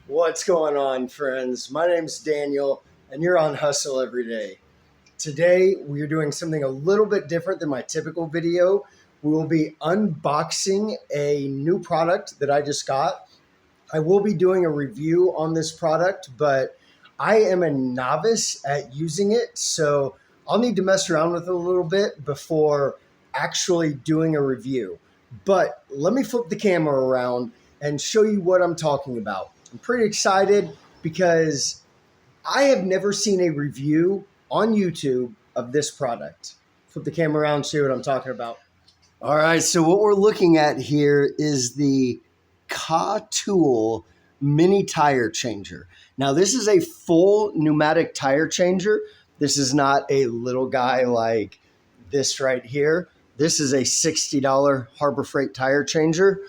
What's going on, friends? My name's Daniel, and you're on Hustle Every Day. Today, we are doing something a little bit different than my typical video. We will be unboxing a new product that I just got. I will be doing a review on this product, but I am a novice at using it, so I'll need to mess around with it a little bit before actually doing a review. But let me flip the camera around and show you what I'm talking about. I'm pretty excited because I have never seen a review on YouTube of this product. Flip the camera around and see what I'm talking about. All right, so what we're looking at here is the KaTool Mini Tire Changer. Now, this is a full pneumatic tire changer. This is not a little guy like this right here. This is a $60 Harbor Freight tire changer.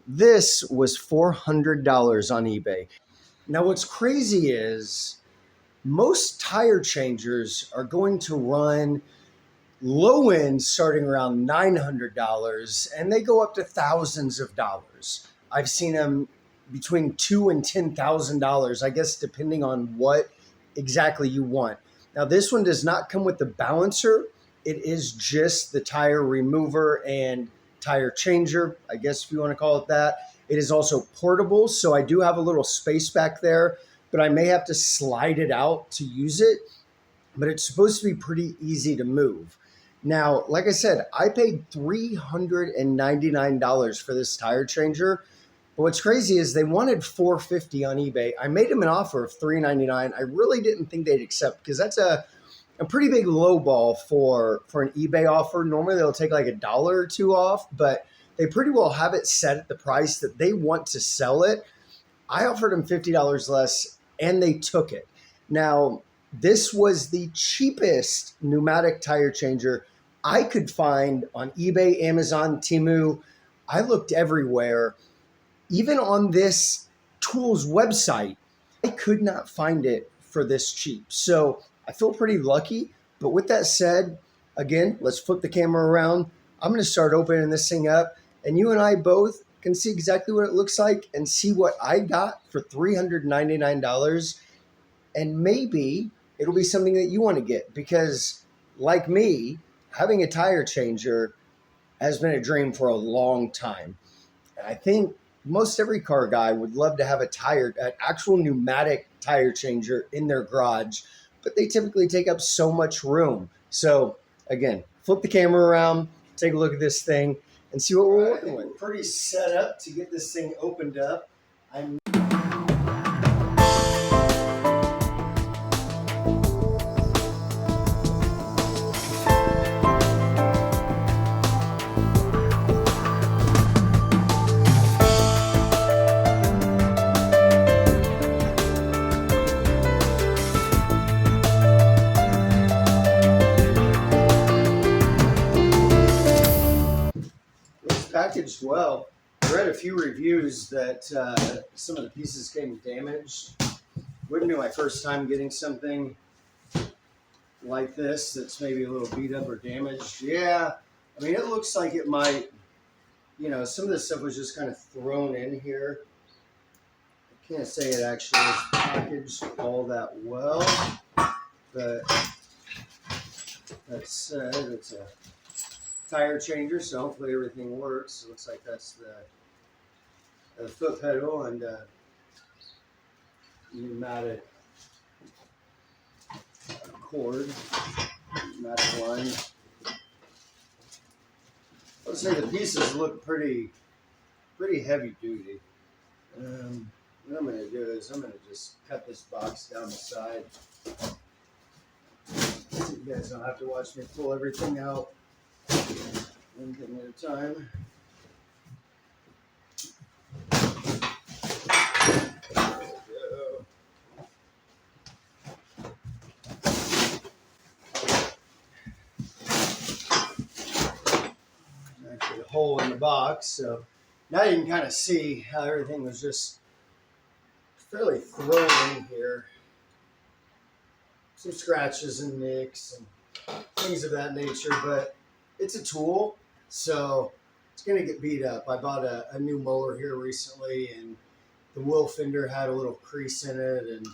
This was $400 on eBay. Now, what's crazy is most tire changers are going to run low end starting around $900, and they go up to thousands of dollars. I've seen them between $2,000 and $10,000, I guess, depending on what exactly you want. Now, this one does not come with the balancer. It is just the tire remover and tire changer, I guess if you want to call it that. It is also portable, so I do have a little space back there, but I may have to slide it out to use it. But it's supposed to be pretty easy to move. Now, like I said, I paid $399 for this tire changer. But what's crazy is they wanted $450 on eBay. I made them an offer of $399. I really didn't think they'd accept because that's a pretty big low ball for an eBay offer. Normally they'll take like $1 or $2 off, but they pretty well have it set at the price that they want to sell it. I offered them $50 less and they took it. Now, this was the cheapest pneumatic tire changer I could find on eBay, Amazon, Temu. I looked everywhere. Even on this tool's website, I could not find it for this cheap. So I feel pretty lucky. But with that said, again, let's flip the camera around. I'm going to start opening this thing up, and you and I both can see exactly what it looks like and see what I got for $399. And maybe it'll be something that you want to get because, like me, having a tire changer has been a dream for a long time. And I think most every car guy would love to have an actual pneumatic tire changer in their garage, but they typically take up so much room. So again, flip the camera around, take a look at this thing, and see what we're working with. Pretty set up to get this thing opened up. Packaged well. I read a few reviews that some of the pieces came damaged. Wouldn't be my first time getting something like this that's maybe a little beat up or damaged. Yeah, I mean, it looks like it might, some of this stuff was just kind of thrown in here. I can't say it actually is packaged all that well, but that said, it's a tire changer, so hopefully everything works. It looks like that's the foot pedal and pneumatic cord, pneumatic line. I would say the pieces look pretty heavy duty. What I'm going to do is I'm going to just cut this box down the side. So you guys don't have to watch me pull everything out. One thing at a time. There we go. Actually, a hole in the box, so now you can kind of see how everything was just fairly thrown in here. Some scratches and nicks and things of that nature, but it's a tool, so it's going to get beat up. I bought a new mower here recently, and the wheel fender had a little crease in it, and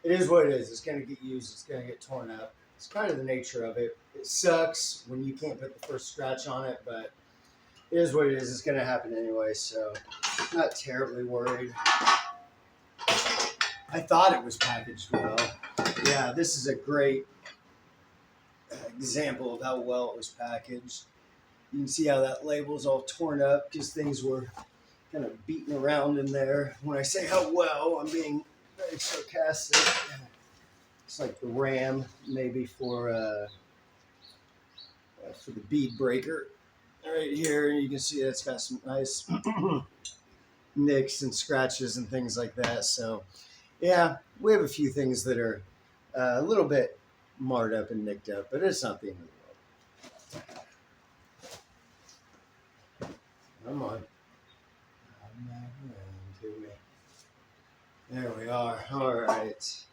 it is what it is. It's going to get used. It's going to get torn up. It's kind of the nature of it. It sucks when you can't put the first scratch on it, but it is what it is. It's going to happen anyway, so I'm not terribly worried. I thought it was packaged well. Yeah, this is a great example of how well it was packaged. You can see how that label's all torn up because things were kind of beaten around in there. When I say how well, I'm being very sarcastic. It's like the ram, maybe for the bead breaker. Right here, you can see it's got some nice nicks and scratches and things like that. So, yeah, we have a few things that are a little bit marred up and nicked up, but it's not the end of the world. Come on. There we are. All right. Let's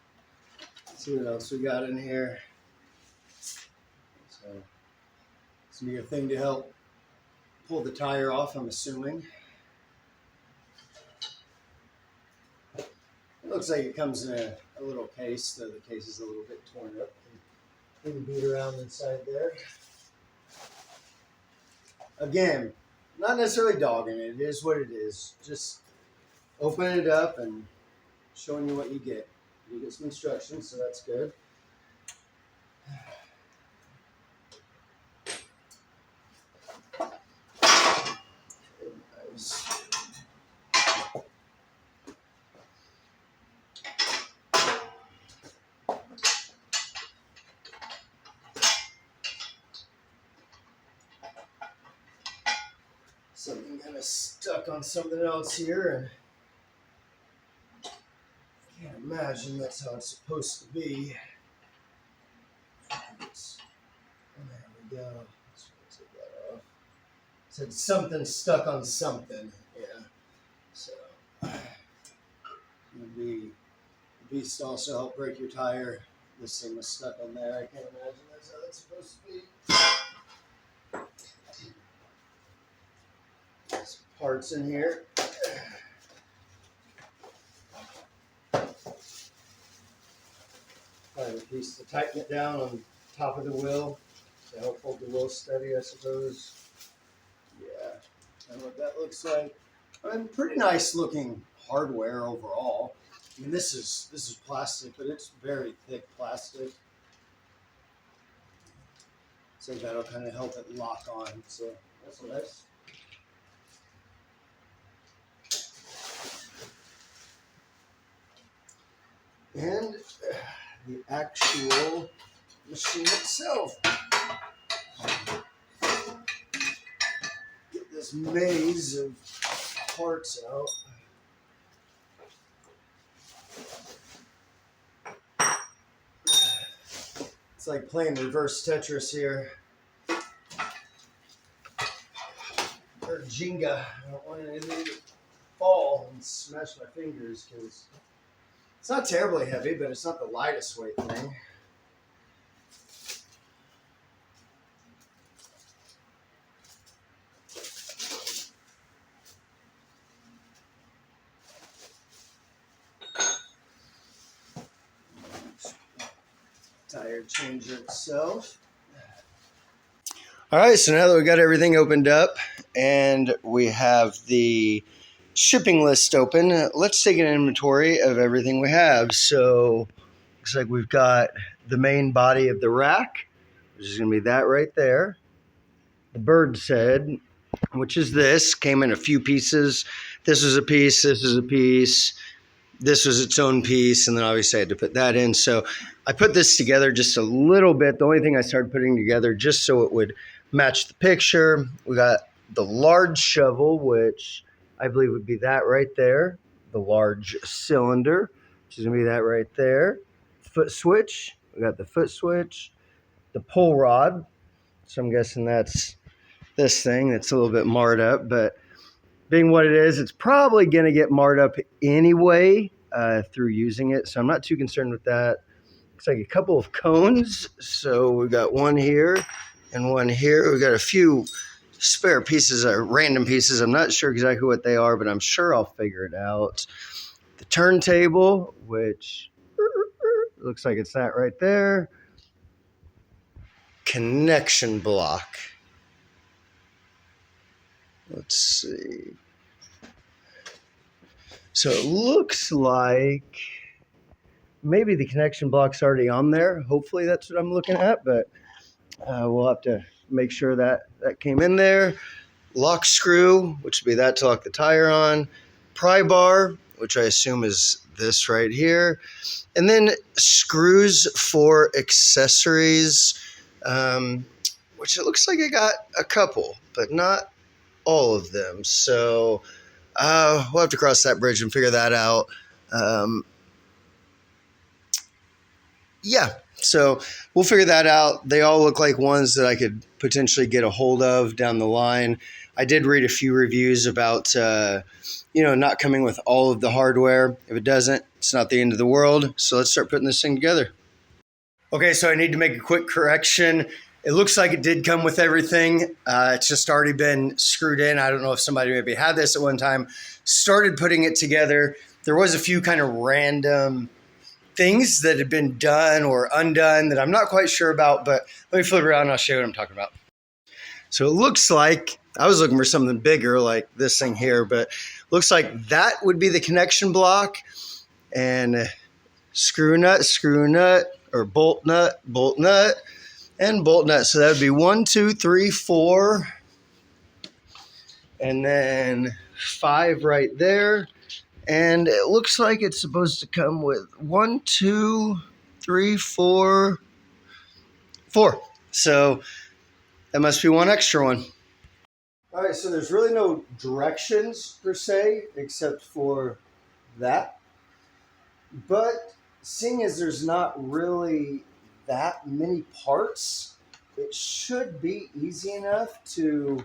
see what else we got in here. So, this will be a thing to help pull the tire off, I'm assuming. It looks like it comes in a little case, though the case is a little bit torn up. You can beat around inside there. Again, not necessarily dogging it. It is what it is. Just open it up and showing you what you get. You get some instructions, so that's good. Nice. Something kind of stuck on something else here, and I can't imagine that's how it's supposed to be. There we go. Let's take that off. It said something stuck on something. Yeah. So the beast also helped break your tire. This thing was stuck on there. I can't imagine that's how that's supposed to be. Some parts in here. Probably a piece to tighten it down on top of the wheel to help hold the wheel steady, I suppose. Yeah, and what that looks like. I mean, pretty nice looking hardware overall. I mean, this is plastic, but it's very thick plastic. So that'll kind of help it lock on. So that's nice. And the actual machine itself. Get this maze of parts out. It's like playing reverse Tetris here. Or Jenga. I don't want anything to fall and smash my fingers because it's not terribly heavy, but it's not the lightest weight thing. Tire changer itself. All right, so now that we got everything opened up and we have the shipping list open, let's take an inventory of everything we have. So looks like we've got the main body of the rack, which is going to be that right there. The bird's head, which is this, came in a few pieces. This is a piece, this is a piece, this was its own piece, and then obviously I had to put that in. So I put this together just a little bit. The only thing I started putting together just so it would match the picture. We got the large shovel, which I believe would be that right there. The large cylinder, which is going to be that right there. Foot switch. We got the foot switch. The pull rod. So I'm guessing that's this thing that's a little bit marred up. But being what it is, it's probably going to get marred up anyway through using it. So I'm not too concerned with that. Looks like a couple of cones. So we've got one here and one here. We've got a few spare pieces or random pieces. I'm not sure exactly what they are, but I'm sure I'll figure it out. turntable, which looks like it's that right there. Connection block. Let's see. So it looks like maybe the connection block's already on there. Hopefully that's what I'm looking at, but we'll have to make sure that that came in there. Lock screw, which would be that to lock the tire on. Pry bar, which I assume is this right here. And then screws for accessories, which it looks like I got a couple, but not all of them. So we'll have to cross that bridge and figure that out. Yeah, so we'll figure that out. They all look like ones that I could potentially get a hold of down the line. I did read a few reviews about, not coming with all of the hardware. If it doesn't, it's not the end of the world. So let's start putting this thing together. Okay, so I need to make a quick correction. It looks like it did come with everything. It's just already been screwed in. I don't know if somebody maybe had this at one time. Started putting it together. There was a few kind of random things that had been done or undone that I'm not quite sure about, but let me flip around and I'll show you what I'm talking about. So it looks like, I was looking for something bigger like this thing here, but looks like that would be the connection block, and screw nut, or bolt nut, and bolt nut. So that would be 1, 2, 3, 4, and then 5 right there. And it looks like it's supposed to come with 1, 2, 3, 4. So that must be one extra one. All right, so there's really no directions per se, except for that. But seeing as there's not really that many parts, it should be easy enough to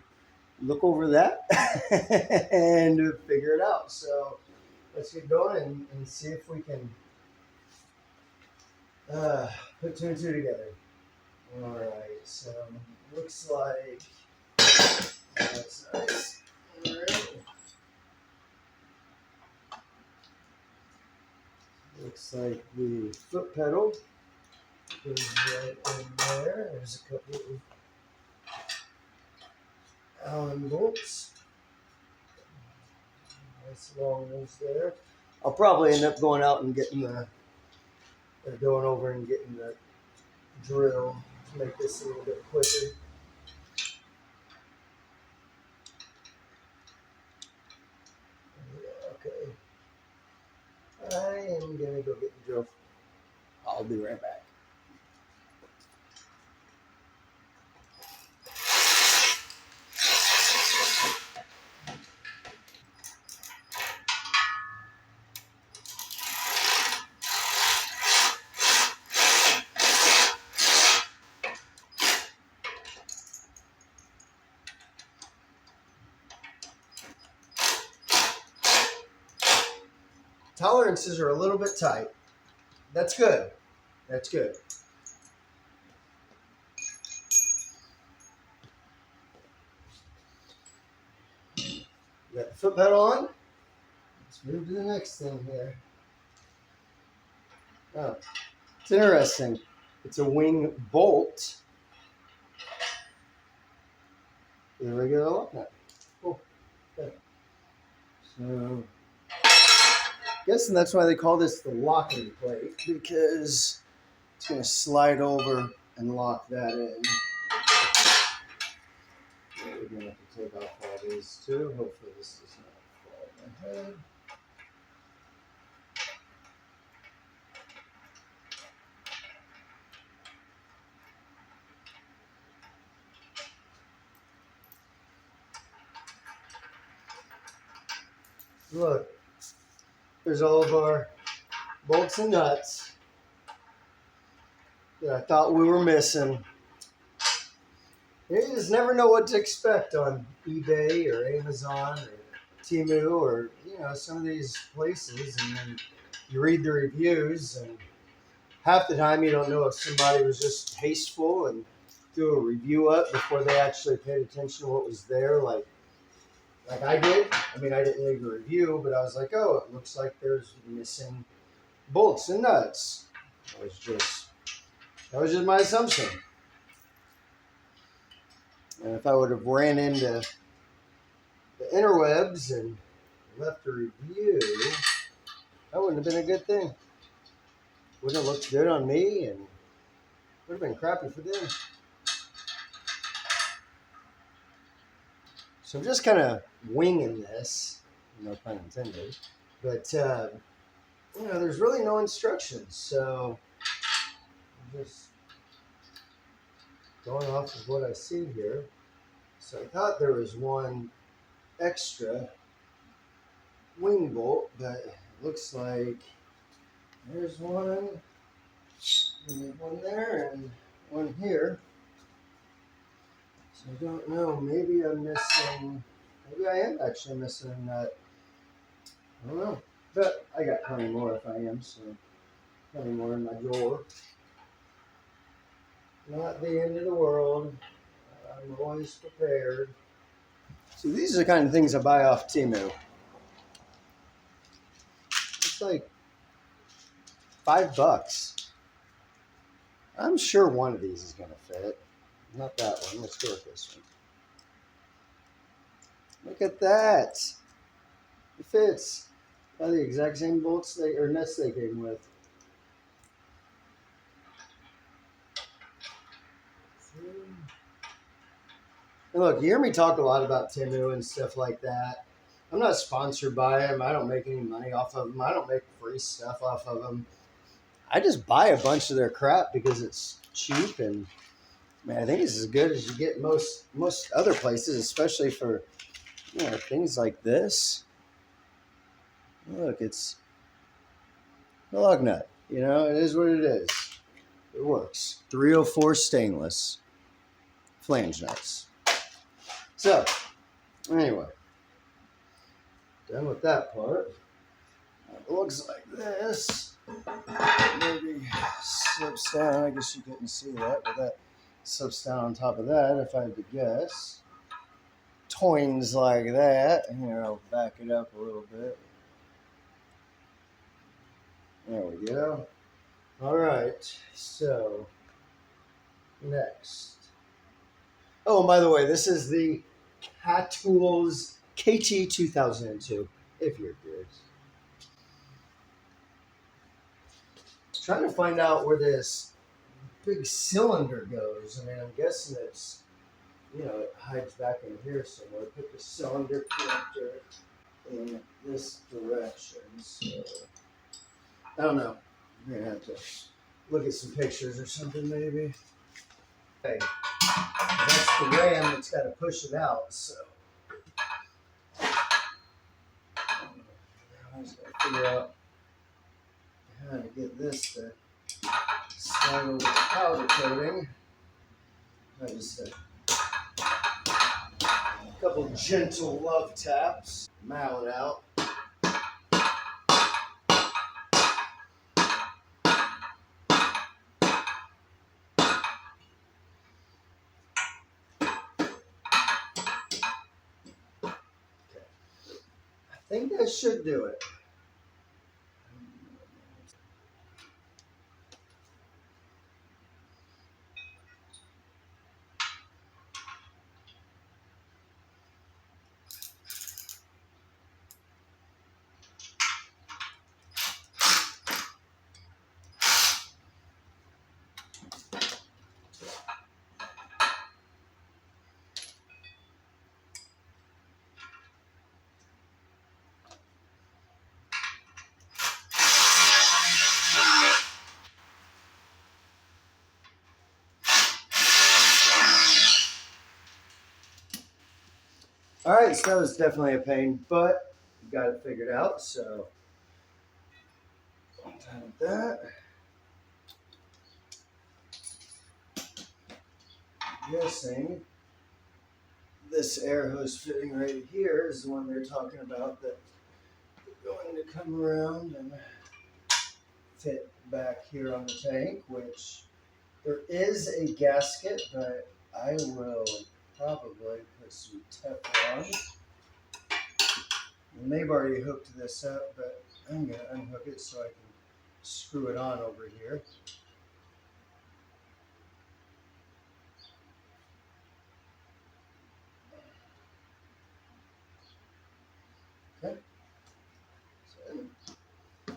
look over that and figure it out. So let's get going and see if we can put 2 and 2 together. All right, so looks like that's nice. All right. Looks like the foot pedal is right in there. There's a couple of Allen bolts. Nice long ones there. I'll probably end up going out and getting going over and getting the drill to make this a little bit quicker. Okay. I am gonna go get the drill. I'll be right back. Tolerances are a little bit tight. That's good. That's good. Got the foot pedal on. Let's move to the next thing here. Oh, it's interesting. It's a wing bolt with a regular lock nut. Cool. Good. So, guessing that's why they call this the locking plate, because it's going to slide over and lock that in. We're going to have to take off all these too. Hopefully this does not fall on my head. Look, there's all of our bolts and nuts that I thought we were missing. You just never know what to expect on eBay or Amazon or Temu or some of these places, and then you read the reviews, and half the time you don't know if somebody was just hasteful and threw a review up before they actually paid attention to what was there. Like like I did. I mean, I didn't leave a review, but I was like, oh, it looks like there's missing bolts and nuts. That was just my assumption. And if I would have ran into the interwebs and left a review, that wouldn't have been a good thing. Wouldn't have looked good on me, and would have been crappy for them. So I'm just kind of winging this, no pun intended. But there's really no instructions, so I'm just going off of what I see here. So I thought there was one extra wing bolt, but it looks like there's one, and one there, and one here. So I don't know. Maybe I'm missing. Maybe I am actually missing a nut. I don't know. But I got plenty more if I am. So plenty more in my drawer. Not the end of the world. I'm always prepared. So these are the kind of things I buy off Temu. It's like $5. I'm sure one of these is going to fit. Not that one. Let's go with this one. Look at that. It fits. Got the exact same bolts or nuts they came with. And look, you hear me talk a lot about Temu and stuff like that. I'm not sponsored by them. I don't make any money off of them. I don't make free stuff off of them. I just buy a bunch of their crap because it's cheap, and man, I think it's as good as you get most other places, especially for things like this. Look, it's a lug nut. It is what it is. It works. 304 stainless flange nuts. So, anyway, done with that part. It looks like this. Maybe slips down. I guess you couldn't see that, but that slips down on top of that, if I had to guess. Toins like that. Here, I'll back it up a little bit. There we go. All right, so next. Oh, and by the way, this is the KaTool's KT-2002, if you're curious. Trying to find out where this big cylinder goes. I mean, I'm guessing it's, it hides back in here somewhere. Put the cylinder connector in this direction. So, I don't know. I'm going to have to look at some pictures or something, maybe. Okay. That's the ram that's got to push it out, so. I just got to figure out how to get this to slide over the powder coating. I just a couple gentle love taps, mallet out. Okay. I think that should do it. All right, so that was definitely a pain, but we got it figured out, so I'm done with that. Guessing this air hose fitting right here is the one they're talking about that we're going to come around and fit back here on the tank, which there is a gasket, but I will probably put some Teflon And they've already hooked this up, but I'm going to unhook it so I can screw it on over here. Okay. So,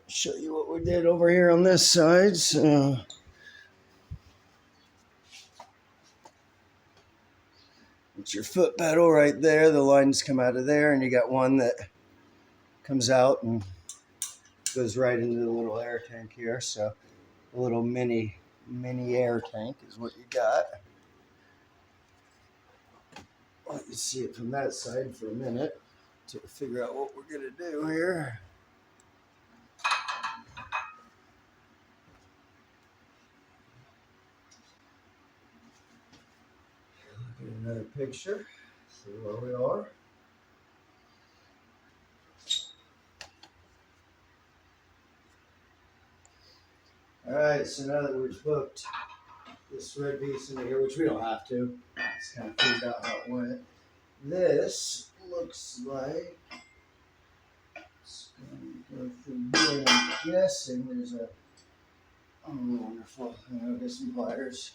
show you what we did over here on this side. So it's your foot pedal right there. The lines come out of there, and you got one that comes out and goes right into the little air tank here. So a little mini air tank is what you got. Let you see it from that side for a minute to figure out what we're gonna do here. Look at another picture. See where we are. All right, so now that we've hooked this red piece into here, which we don't have to, just kind of figured out how it went. This looks like it's going to go through here. I'm guessing there's a wonderful. I'll get some pliers.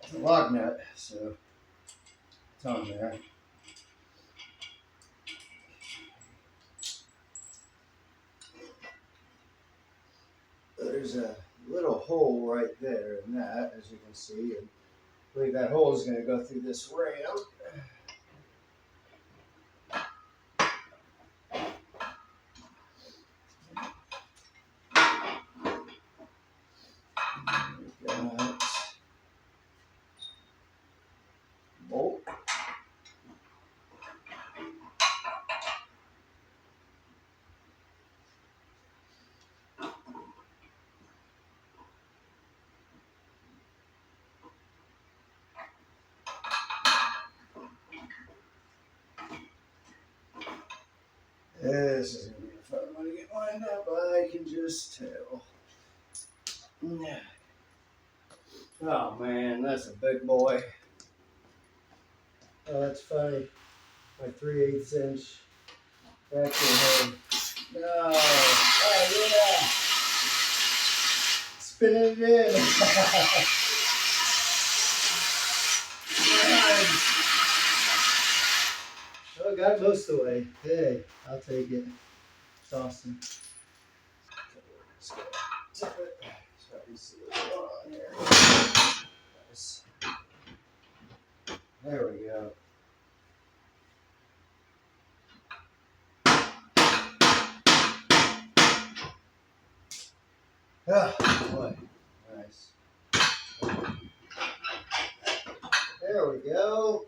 It's a log nut, so it's on there. There's a little hole right there in that, as you can see, and I believe that hole is going to go through this ramp. We've got bolt. This is going to be a fun one to get lined up, I can just tell. Oh man, that's a big boy. Oh, that's funny. My 3/8 inch vacuum head. No. Oh yeah. Spinning it in. Oh, got it most of the way. Hey, I'll take it. It's awesome. Tip it. So you see what's going on here. Nice. There we go. Oh boy. Nice. There we go.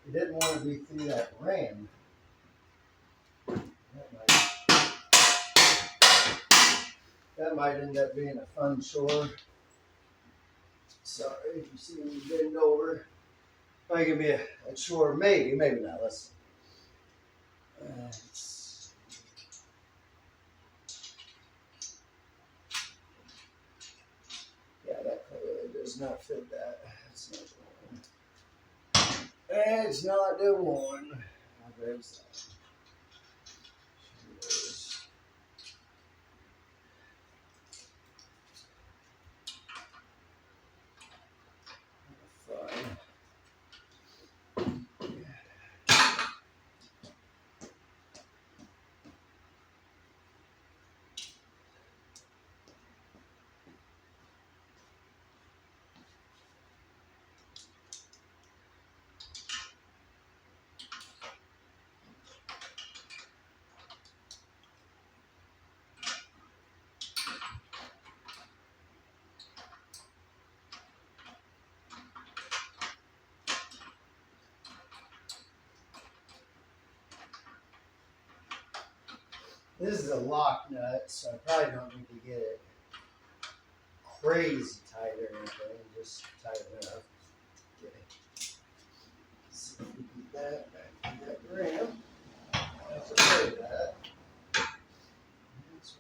You didn't want to be through that ram. That might end up being a fun chore. Sorry if you see me bend over. Might give me a chore, maybe not. Let's yeah, that clearly does not fit that. That's not the one. It's not the one. How bad is that? Fine. This is a lock nut, so I probably don't need to get it crazy tight or anything, just tight enough. Okay. Let's see if we get that back in that ram. That's okay with that. That's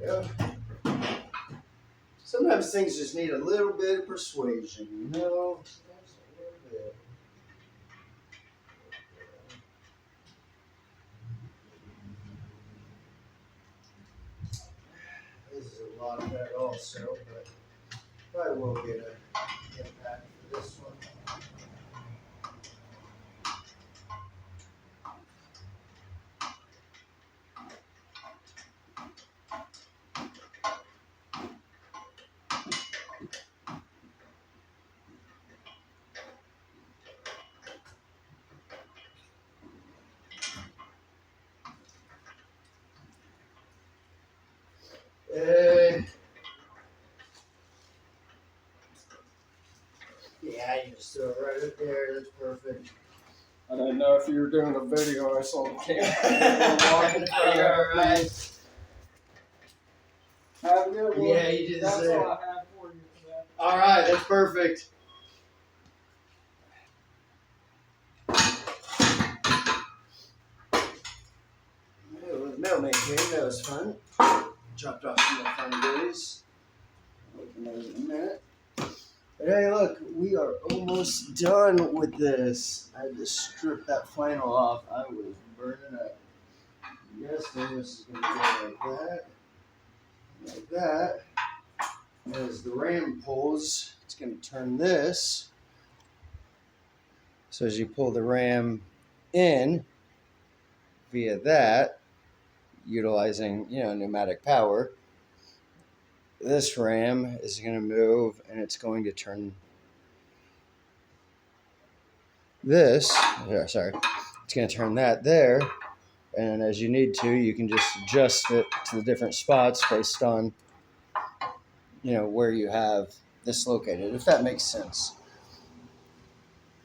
Yeah. Sometimes things just need a little bit of persuasion, you know? Just a little bit. This is a lot of that also, but probably will get an impact for this one. Yeah, you just throw it right up there. That's perfect. I didn't know if you were doing a video. I saw the camera. You're all right. Have a good one. Yeah, you did the same. That's all I have for you today. All right, that's perfect. Oh, the mailman came. That was fun. Dropped off some more fun goodies. Open those in a minute. But hey, look, we are almost done with this. I had to strip that flannel off. I was burning up. Yes, then this is going to go like that. Like that. As the ram pulls, it's going to turn this. So as you pull the ram in via that, utilizing, pneumatic power, this ram is going to move and it's going to turn this. It's going to turn that there. And as you need to, you can just adjust it to the different spots based on, where you have this located, if that makes sense.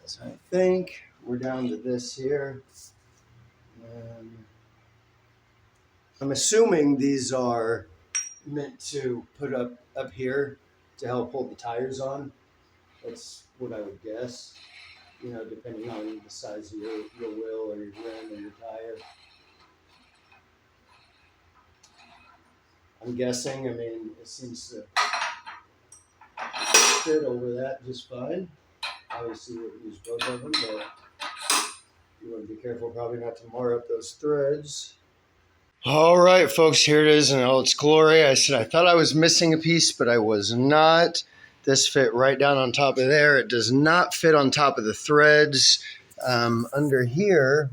So I think we're down to this here. I'm assuming these are meant to put up here to help hold the tires on. That's what I would guess, depending on the size of your wheel or your rim or your tire. I'm guessing, it seems to fit over that just fine. Obviously, you would use both of them, but you want to be careful probably not to mar up those threads. All right, folks, here it is in all its glory. I said I thought I was missing a piece, but I was not. This fit right down on top of there. It does not fit on top of the threads under here.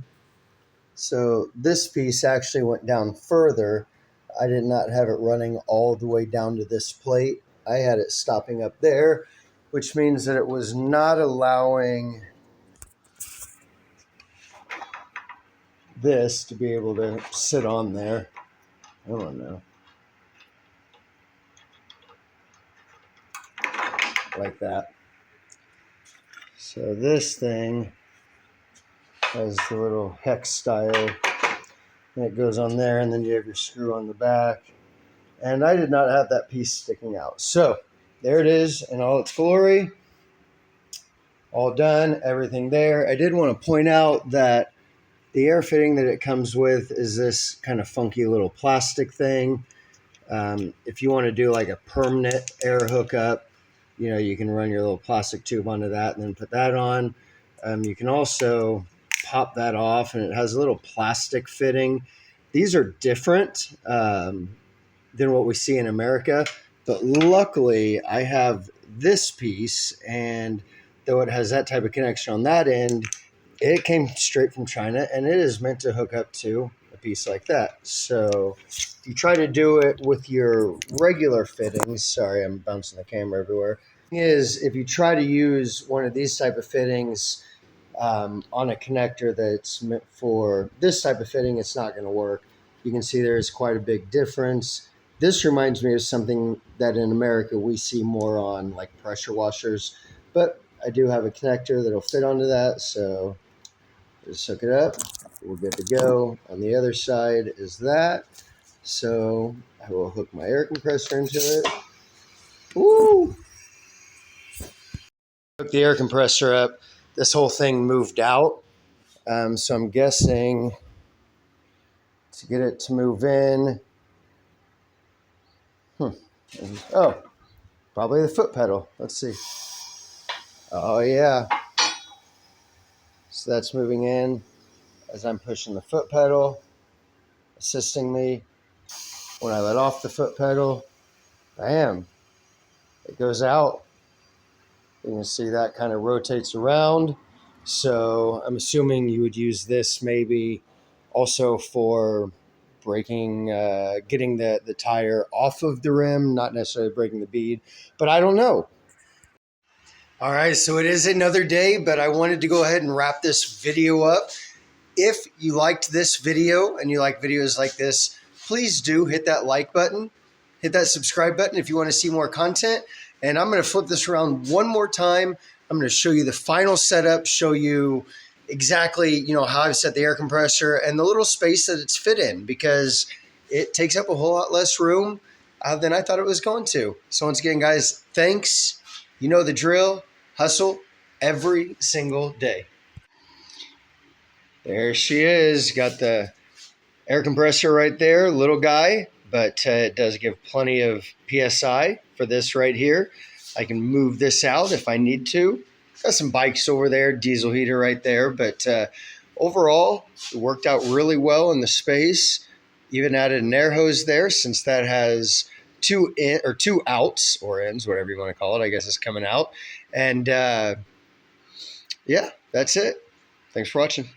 So this piece actually went down further. I did not have it running all the way down to this plate. I had it stopping up there, which means that it was not allowing this to be able to sit on there. I don't know. Like that. So this thing has the little hex style, and it goes on there, and then you have your screw on the back. And I did not have that piece sticking out. So there it is in all its glory. All done, everything there. I did want to point out that the air fitting that it comes with is this kind of funky little plastic thing. If you want to do like a permanent air hookup, you can run your little plastic tube onto that and then put that on. You can also pop that off, and it has a little plastic fitting. These are different than what we see in America, but luckily I have this piece, and though it has that type of connection on that end, it came straight from China, and it is meant to hook up to a piece like that. So if you try to do it with your regular fittings, sorry, I'm bouncing the camera everywhere, is if you try to use one of these type of fittings on a connector that's meant for this type of fitting, it's not going to work. You can see there's quite a big difference. This reminds me of something that in America we see more on, like pressure washers, but I do have a connector that'll fit onto that, so just hook it up. We're good to go. On the other side is that. So I will hook my air compressor into it. Woo! Hook the air compressor up. This whole thing moved out. So I'm guessing to get it to move in. Oh, probably the foot pedal. Let's see. Oh, yeah. So that's moving in as I'm pushing the foot pedal, assisting me. When I let off the foot pedal, bam, it goes out. You can see that kind of rotates around. So I'm assuming you would use this maybe also for breaking, getting the tire off of the rim, not necessarily breaking the bead, but I don't know. All right, so it is another day, but I wanted to go ahead and wrap this video up. If you liked this video and you like videos like this, please do hit that like button, hit that subscribe button if you want to see more content. And I'm going to flip this around one more time. I'm going to show you the final setup, show you exactly, how I've set the air compressor and the little space that it's fit in, because it takes up a whole lot less room than I thought it was going to. So once again, guys, thanks. You know the drill. Hustle every single day. There she is. Got the air compressor right there, little guy, but it does give plenty of PSI for this right here. I can move this out if I need to. Got some bikes over there, diesel heater right there, but overall, it worked out really well in the space. Even added an air hose there, since that has two outs or ends, whatever you want to call it. I guess it's coming out. And yeah, that's it. Thanks for watching.